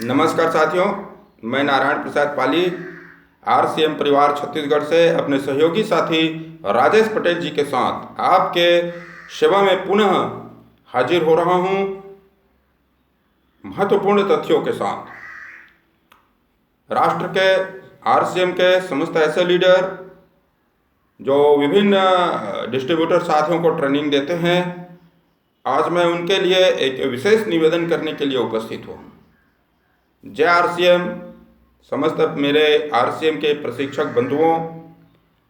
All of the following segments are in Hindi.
नमस्कार साथियों, मैं नारायण प्रसाद पाली आरसीएम परिवार छत्तीसगढ़ से अपने सहयोगी साथी राजेश पटेल जी के साथ आपके सेवा में पुनः हाजिर हो रहा हूं महत्वपूर्ण तथ्यों के साथ। राष्ट्र के आरसीएम के समस्त ऐसे लीडर जो विभिन्न डिस्ट्रीब्यूटर साथियों को ट्रेनिंग देते हैं, आज मैं उनके लिए एक विशेष निवेदन करने के लिए उपस्थित हूँ। जय आरसीएम। समस्त मेरे आरसीएम के प्रशिक्षक बंधुओं,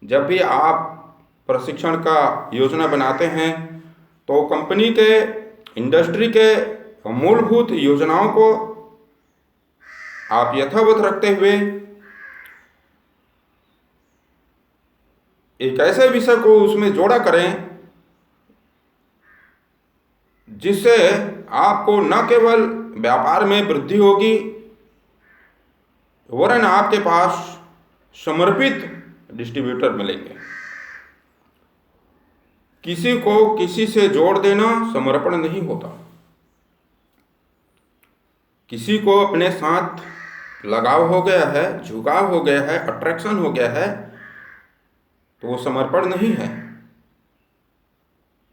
जब भी आप प्रशिक्षण का योजना बनाते हैं तो कंपनी के इंडस्ट्री के मूलभूत योजनाओं को आप यथावत रखते हुए एक ऐसे विषय को उसमें जोड़ा करें जिससे आपको न केवल व्यापार में वृद्धि होगी वरन आपके पास समर्पित डिस्ट्रीब्यूटर मिलेंगे। किसी को किसी से जोड़ देना समर्पण नहीं होता। किसी को अपने साथ लगाव हो गया है, झुकाव हो गया है, अट्रैक्शन हो गया है तो वो समर्पण नहीं है,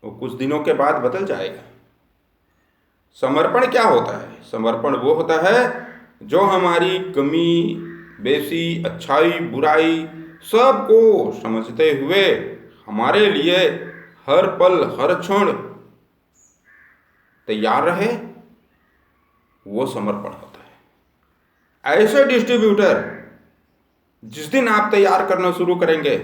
वो कुछ दिनों के बाद बदल जाएगा। समर्पण क्या होता है? समर्पण वो होता है जो हमारी कमी, बेसी, अच्छाई, बुराई सबको समझते हुए हमारे लिए हर पल हर क्षण तैयार रहे, वो समर्पण होता है। ऐसे डिस्ट्रीब्यूटर जिस दिन आप तैयार करना शुरू करेंगे,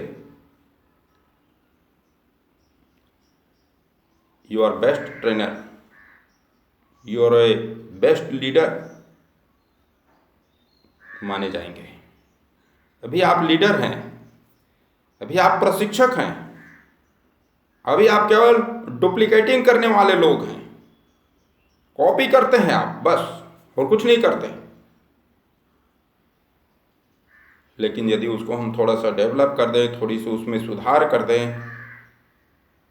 your best trainer, your A best leader माने जाएंगे। अभी आप लीडर हैं, अभी आप प्रशिक्षक हैं, अभी आप केवल डुप्लीकेटिंग करने वाले लोग हैं, कॉपी करते हैं आप बस और कुछ नहीं करते। लेकिन यदि उसको हम थोड़ा सा डेवलप कर दें, थोड़ी सी उसमें सुधार कर दें,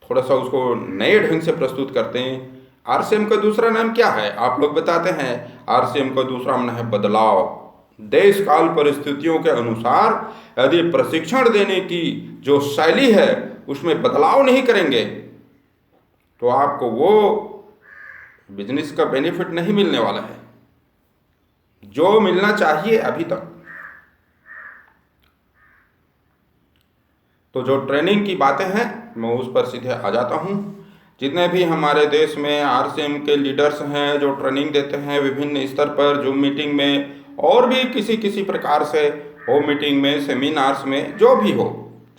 थोड़ा सा उसको नए ढंग से प्रस्तुत करते हैं। आरसीएम का दूसरा नाम क्या है? आप लोग बताते हैं आरसीएम का दूसरा नाम है बदलाव। देश काल परिस्थितियों के अनुसार यदि प्रशिक्षण देने की जो शैली है उसमें बदलाव नहीं करेंगे तो आपको वो बिजनेस का बेनिफिट नहीं मिलने वाला है जो मिलना चाहिए अभी तक। तो जो ट्रेनिंग की बातें हैं मैं उस पर सीधे आ जाता हूँ। जितने भी हमारे देश में आरसीएम के लीडर्स हैं जो ट्रेनिंग देते हैं विभिन्न स्तर पर, जूम मीटिंग में और भी किसी प्रकार से हो, मीटिंग में, सेमिनार्स में, जो भी हो,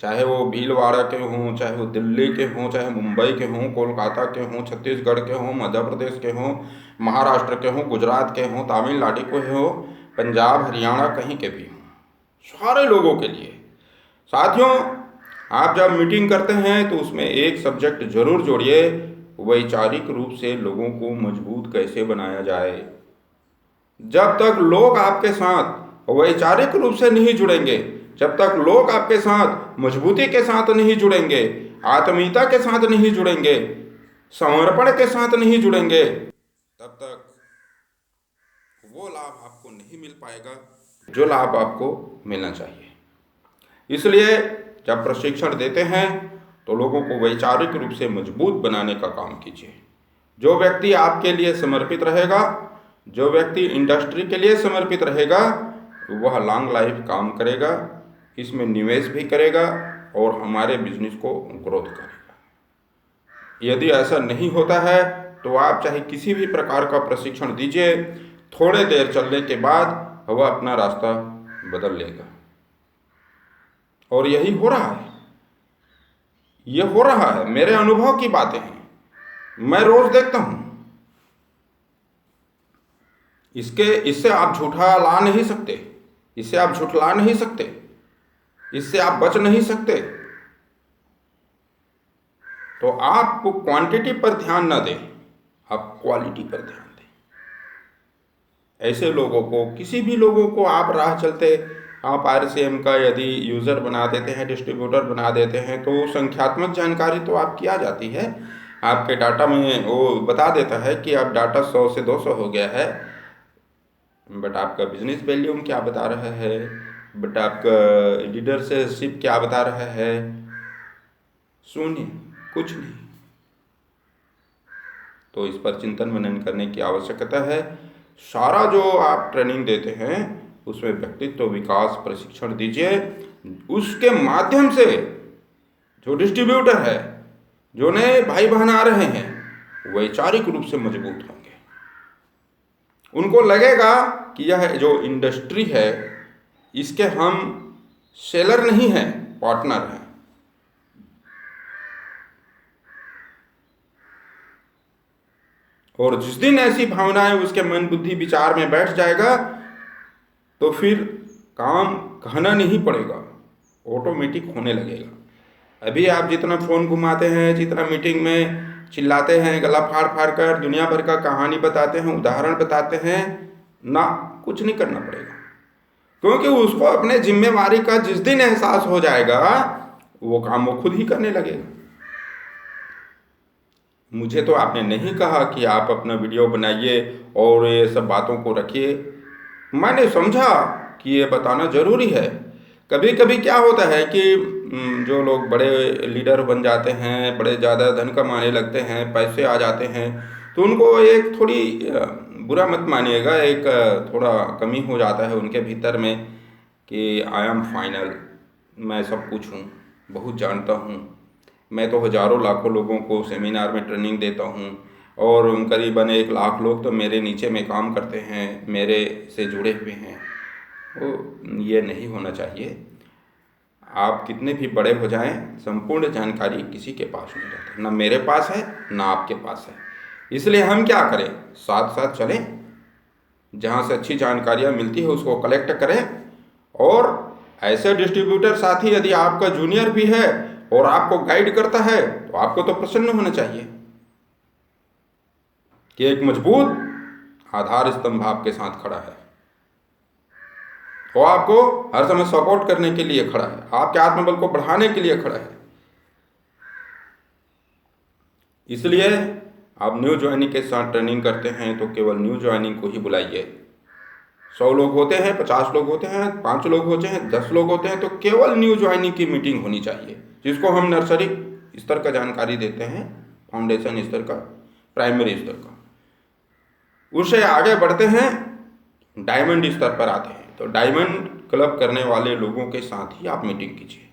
चाहे वो भीलवाड़ा के हों, चाहे वो दिल्ली के हों, चाहे मुंबई के हों, कोलकाता के हों, छत्तीसगढ़ के हों, मध्य प्रदेश के हों, महाराष्ट्र के हों, गुजरात के हों, तमिलनाडु के हों, पंजाब, हरियाणा, कहीं के भी हों, सारे लोगों के लिए। साथियों, आप जब मीटिंग करते हैं तो उसमें एक सब्जेक्ट जरूर जोड़िए, वैचारिक रूप से लोगों को मजबूत कैसे बनाया जाए। जब तक लोग आपके साथ वैचारिक रूप से नहीं जुड़ेंगे, जब तक लोग आपके साथ मजबूती के साथ नहीं जुड़ेंगे, आत्मीयता के साथ नहीं जुड़ेंगे, समर्पण के साथ नहीं जुड़ेंगे, तब तक वो लाभ आपको नहीं मिल पाएगा जो लाभ आपको मिलना चाहिए। इसलिए जब प्रशिक्षण देते हैं तो लोगों को वैचारिक रूप से मजबूत बनाने का काम कीजिए। जो व्यक्ति आपके लिए समर्पित रहेगा, जो व्यक्ति इंडस्ट्री के लिए समर्पित रहेगा, वह लॉन्ग लाइफ काम करेगा, इसमें निवेश भी करेगा और हमारे बिजनेस को ग्रोथ करेगा। यदि ऐसा नहीं होता है तो आप चाहे किसी भी प्रकार का प्रशिक्षण दीजिए, थोड़े देर चलने के बाद वह अपना रास्ता बदल लेगा। और यही हो रहा है, ये हो रहा है, मेरे अनुभव की बातें हैं, मैं रोज देखता हूं। इससे आप झूठा ला नहीं सकते, इससे आप झूठला नहीं सकते, इससे आप बच नहीं सकते। तो आप क्वांटिटी पर ध्यान न दें, आप क्वालिटी पर ध्यान दें। ऐसे लोगों को, किसी भी लोगों को आप राह चलते आप आरसीएम का यदि यूज़र बना देते हैं, डिस्ट्रीब्यूटर बना देते हैं, तो संख्यात्मक जानकारी तो आपकी आ जाती है, आपके डाटा में वो बता देता है कि अब डाटा 100 से 200 हो गया है, बट आपका बिजनेस वैल्यूम क्या बता रहा है, बट आपका लीडरशिप क्या बता रहा है? शून्य, कुछ नहीं। तो इस पर चिंतन मनन करने की आवश्यकता है। सारा जो आप ट्रेनिंग देते हैं उसमें व्यक्तित्व विकास प्रशिक्षण दीजिए, उसके माध्यम से जो डिस्ट्रीब्यूटर है, जो नए भाई बहन आ रहे हैं, वैचारिक रूप से मजबूत होंगे। उनको लगेगा कि यह जो इंडस्ट्री है इसके हम सेलर नहीं हैं, पार्टनर हैं। और जिस दिन ऐसी भावनाएं उसके मन बुद्धि विचार में बैठ जाएगा तो फिर काम कहना नहीं पड़ेगा, ऑटोमेटिक होने लगेगा। अभी आप जितना फ़ोन घुमाते हैं, जितना मीटिंग में चिल्लाते हैं, गला फाड़ फाड़ कर दुनिया भर का कहानी बताते हैं, उदाहरण बताते हैं ना, कुछ नहीं करना पड़ेगा। क्योंकि उसको अपने जिम्मेवारी का जिस दिन एहसास हो जाएगा वो काम वो खुद ही करने लगेगा। मुझे तो आपने नहीं कहा कि आप अपना वीडियो बनाइए और ये सब बातों को रखिए। मैंने समझा कि ये बताना ज़रूरी है। कभी कभी क्या होता है कि जो लोग बड़े लीडर बन जाते हैं, बड़े ज़्यादा धन कमाने लगते हैं, पैसे आ जाते हैं, तो उनको एक थोड़ी बुरा मत मानिएगा, एक थोड़ा कमी हो जाता है उनके भीतर में कि आई एम फाइनल, मैं सब कुछ हूँ, बहुत जानता हूँ। मैं तो हज़ारों लाखों लोगों को सेमिनार में ट्रेनिंग देता हूँ और करीबन 1 लाख लोग तो मेरे नीचे में काम करते हैं, मेरे से जुड़े हुए हैं। तो ये नहीं होना चाहिए। आप कितने भी बड़े हो जाएं, संपूर्ण जानकारी किसी के पास नहीं रहती, ना मेरे पास है ना आपके पास है। इसलिए हम क्या करें, साथ साथ चलें, जहाँ से अच्छी जानकारियाँ मिलती है उसको कलेक्ट करें। और ऐसे डिस्ट्रीब्यूटर साथी यदि आपका जूनियर भी है और आपको गाइड करता है तो आपको तो प्रसन्न होना चाहिए कि एक मजबूत आधार स्तंभ आपके साथ खड़ा है, वो आपको हर समय सपोर्ट करने के लिए खड़ा है, आपके आत्मबल को बढ़ाने के लिए खड़ा है। इसलिए आप न्यू ज्वाइनिंग के साथ ट्रेनिंग करते हैं तो केवल न्यू ज्वाइनिंग को ही बुलाइए। 100 लोग होते हैं, 50 लोग होते हैं, 5 लोग होते हैं, 10 लोग होते हैं, तो केवल न्यू ज्वाइनिंग की मीटिंग होनी चाहिए, जिसको हम नर्सरी स्तर का जानकारी देते हैं, फाउंडेशन स्तर का, प्राइमरी स्तर का। उससे आगे बढ़ते हैं, डायमंड स्तर पर आते हैं, तो डायमंड क्लब करने वाले लोगों के साथ ही आप मीटिंग कीजिए।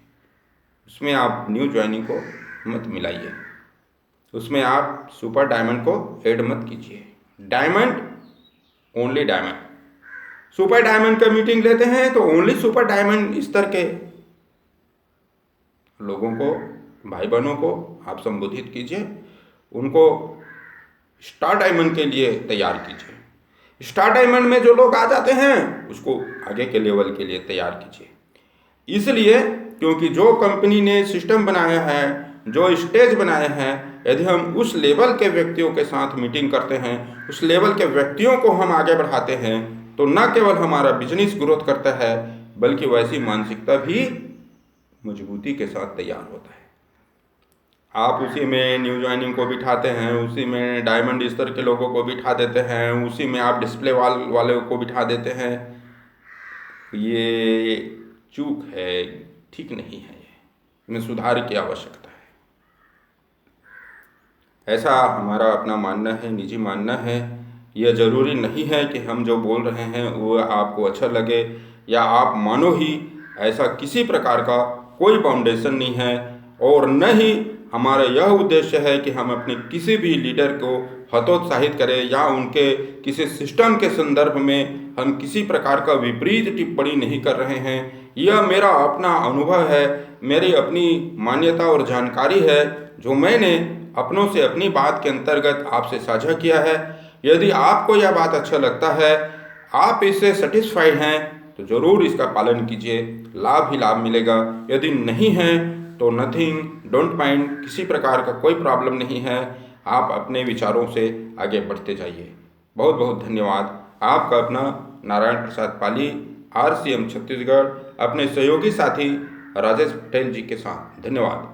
उसमें आप न्यू ज्वाइनिंग को मत मिलाइए, उसमें आप सुपर डायमंड को ऐड मत कीजिए। Diamond, only diamond. Super diamond का मीटिंग लेते हैं तो ओनली सुपर डायमंड स्तर के लोगों को, भाई बहनों को आप संबोधित कीजिए, उनको स्टार डायमंड के लिए तैयार कीजिए। स्टार डायमंड में जो लोग आ जाते हैं उसको आगे के लेवल के लिए तैयार कीजिए। इसलिए क्योंकि जो कंपनी ने सिस्टम बनाया है, जो स्टेज बनाया है, यदि हम उस लेवल के व्यक्तियों के साथ मीटिंग करते हैं, उस लेवल के व्यक्तियों को हम आगे बढ़ाते हैं, तो न केवल हमारा बिजनेस ग्रोथ करता है बल्कि वैसी मानसिकता भी मजबूती के साथ तैयार होता है। आप उसी में न्यू ज्वाइनिंग को बिठाते हैं, उसी में डायमंड स्तर के लोगों को बिठा देते हैं, उसी में आप डिस्प्ले वाले को बिठा देते हैं। ये चूक है, ठीक नहीं है, इसमें सुधार की आवश्यकता है। ऐसा हमारा अपना मानना है, निजी मानना है। यह ज़रूरी नहीं है कि हम जो बोल रहे हैं वो आपको अच्छा लगे या आप मानो ही, ऐसा किसी प्रकार का कोई फाउंडेशन नहीं है। और न ही हमारा यह उद्देश्य है कि हम अपने किसी भी लीडर को हतोत्साहित करें या उनके किसी सिस्टम के संदर्भ में हम किसी प्रकार का विपरीत टिप्पणी नहीं कर रहे हैं। यह मेरा अपना अनुभव है, मेरी अपनी मान्यता और जानकारी है, जो मैंने अपनों से अपनी बात के अंतर्गत आपसे साझा किया है। यदि आपको यह बात अच्छा लगता है, आप इससे सेटिस्फाइड हैं, तो ज़रूर इसका पालन कीजिए, लाभ ही लाभ मिलेगा। यदि नहीं है तो नथिंग, डोंट माइंड, किसी प्रकार का कोई प्रॉब्लम नहीं है। आप अपने विचारों से आगे बढ़ते जाइए। बहुत बहुत धन्यवाद। आपका अपना नारायण प्रसाद पाली, RCM छत्तीसगढ़, अपने सहयोगी साथी राजेश पटेल जी के साथ। धन्यवाद।